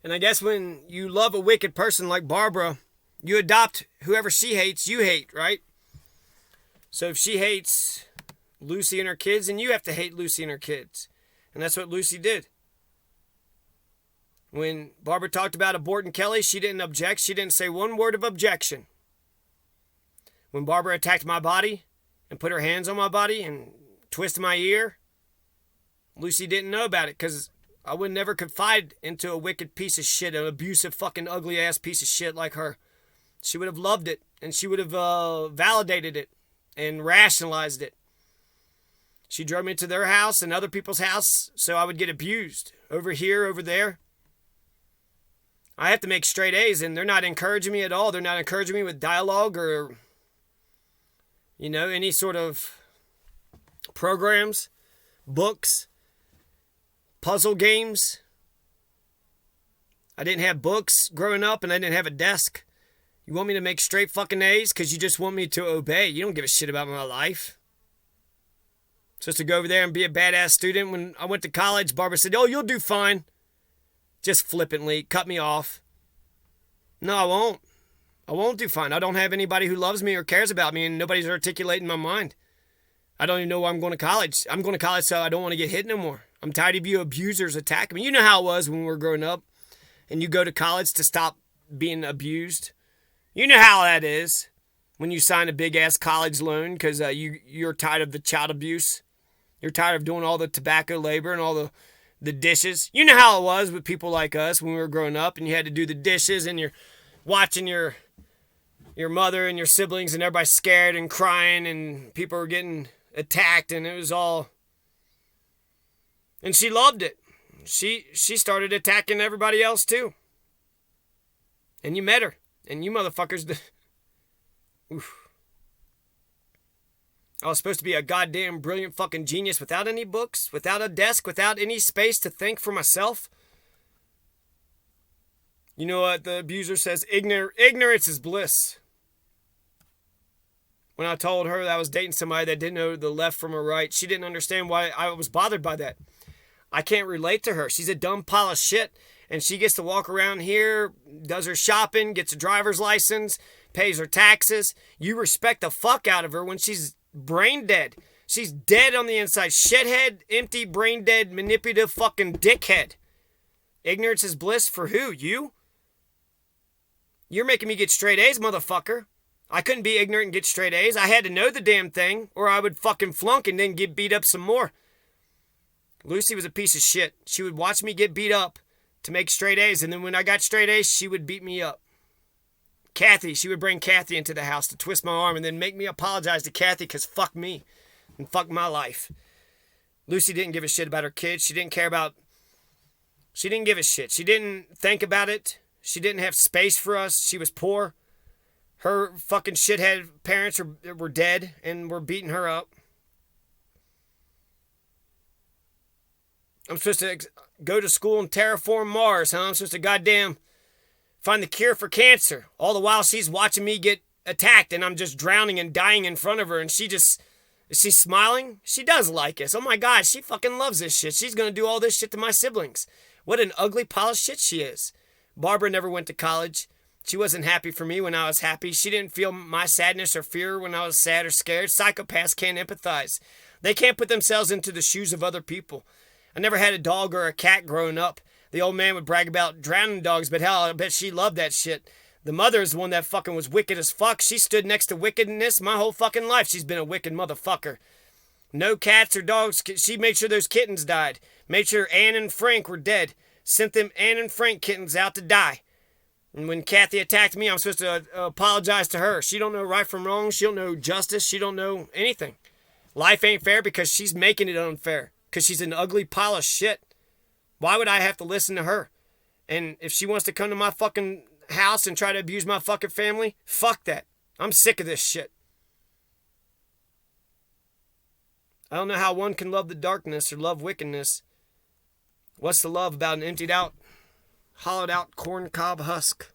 And I guess when you love a wicked person like Barbara, you adopt whoever she hates, you hate, right? So if she hates Lucy and her kids, then you have to hate Lucy and her kids. And that's what Lucy did. When Barbara talked about aborting Kelly, she didn't object. She didn't say one word of objection. When Barbara attacked my body and put her hands on my body and twisted my ear, Lucy didn't know about it because I would never confide into a wicked piece of shit, an abusive fucking ugly ass piece of shit like her. She would have loved it and she would have validated it and rationalized it. She drove me to their house and other people's house so I would get abused. Over here, over there. I have to make straight A's and they're not encouraging me at all. They're not encouraging me with dialogue or, any sort of programs, books, puzzle games. I didn't have books growing up and I didn't have a desk. You want me to make straight fucking A's because you just want me to obey. You don't give a shit about my life. Supposed to go over there and be a badass student. When I went to college, Barbara said, "Oh, you'll do fine." Just flippantly cut me off. No, I won't. I won't do fine. I don't have anybody who loves me or cares about me, and nobody's articulating my mind. I don't even know why I'm going to college. I'm going to college so I don't want to get hit no more. I'm tired of you abusers attacking me. You know how it was when we were growing up, and you go to college to stop being abused. You know how that is when you sign a big-ass college loan because you're tired of the child abuse. You're tired of doing all the tobacco labor and all the dishes. You know how it was with people like us when we were growing up and you had to do the dishes and you're watching your mother and your siblings and everybody's scared and crying and people were getting attacked and it was all... And she loved it. She started attacking everybody else too. And you met her. And you motherfuckers... Oof. I was supposed to be a goddamn brilliant fucking genius without any books, without a desk, without any space to think for myself. You know what the abuser says? Ignorance is bliss. When I told her that I was dating somebody that didn't know the left from the right, she didn't understand why I was bothered by that. I can't relate to her. She's a dumb pile of shit. And she gets to walk around here, does her shopping, gets a driver's license, pays her taxes. You respect the fuck out of her when she's brain dead. She's dead on the inside. Shithead, empty, brain dead, manipulative fucking dickhead. Ignorance is bliss for who? You? You're making me get straight A's, motherfucker. I couldn't be ignorant and get straight A's. I had to know the damn thing, or I would fucking flunk and then get beat up some more. Lucy was a piece of shit. She would watch me get beat up to make straight A's, and then when I got straight A's, she would beat me up. Kathy, she would bring Kathy into the house to twist my arm and then make me apologize to Kathy because fuck me and fuck my life. Lucy didn't give a shit about her kids. She didn't give a shit. She didn't think about it. She didn't have space for us. She was poor. Her fucking shithead parents were dead and were beating her up. I'm supposed to go to school and terraform Mars, huh? I'm supposed to goddamn find the cure for cancer. All the while she's watching me get attacked and I'm just drowning and dying in front of her and is she smiling? She does like us. Oh my God, she fucking loves this shit. She's gonna do all this shit to my siblings. What an ugly pile of shit she is. Barbara never went to college. She wasn't happy for me when I was happy. She didn't feel my sadness or fear when I was sad or scared. Psychopaths can't empathize. They can't put themselves into the shoes of other people. I never had a dog or a cat growing up. The old man would brag about drowning dogs, but hell, I bet she loved that shit. The mother is the one that fucking was wicked as fuck. She stood next to wickedness my whole fucking life. She's been a wicked motherfucker. No cats or dogs. She made sure those kittens died. Made sure Anne and Frank were dead. Sent them Anne and Frank kittens out to die. And when Kathy attacked me, I'm supposed to apologize to her. She don't know right from wrong. She don't know justice. She don't know anything. Life ain't fair because she's making it unfair. Because she's an ugly pile of shit. Why would I have to listen to her? And if she wants to come to my fucking house and try to abuse my fucking family, fuck that. I'm sick of this shit. I don't know how one can love the darkness or love wickedness. What's the love about an emptied out, hollowed out corn cob husk?